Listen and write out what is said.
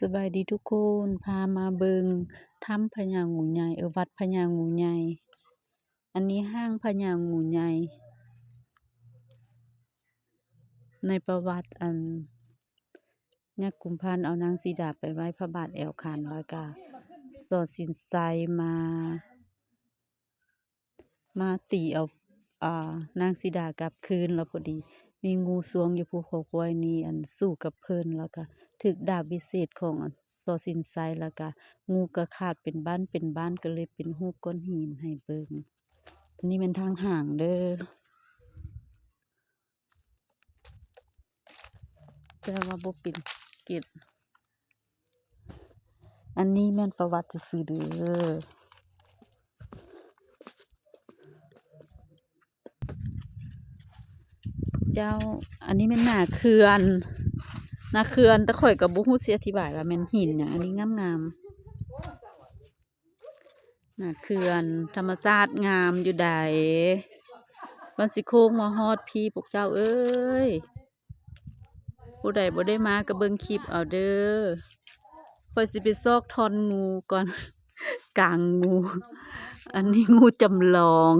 สบายดีทุกคนพามาเบิงถ้ำพญางูใหญ่วัดพญางูใหญ่อันนี้ห้างพญางูใหญ่ในประวัติยักษ์กุมภานเอานางสีดาไปไว้พระบาทแอวคานแล้วก็สอดสินไซมาตีเอานางสีดากลับคืนแล้วพอดีมีงูสวงอยู่ภูเขาควายนี่สู้กับเพิ่นแล้วก็ถึกดาบวิเศษของสอสินไซแล้วก็งูก็ขาดเป็นบ้านก็เลยเป็นรูปก้อนหินให้เบิ่งอันนี้เป็นทางห่างเด้อแต่ว่าบ่เป็นเกตอันนี้แม่นประวัติซื่อๆเด้อเจ้าอันนี้แม่นหน้าเขื่อนแต่ข้อยก็บ่ฮู้สิอธิบายว่าแม่นหินหยังอันนี้งามๆหน้าเขื่อนธรรมชาติงามอยู่ใดวันสิโค้งมาฮอดพี่พวกเจ้าเอ้ยผู้ใดบ่ได้มาก็เบิ่งคลิปเอาเด้อข้อยสิไปซอกท่อนงูก่อนกางงูอันนี้งูจำลอง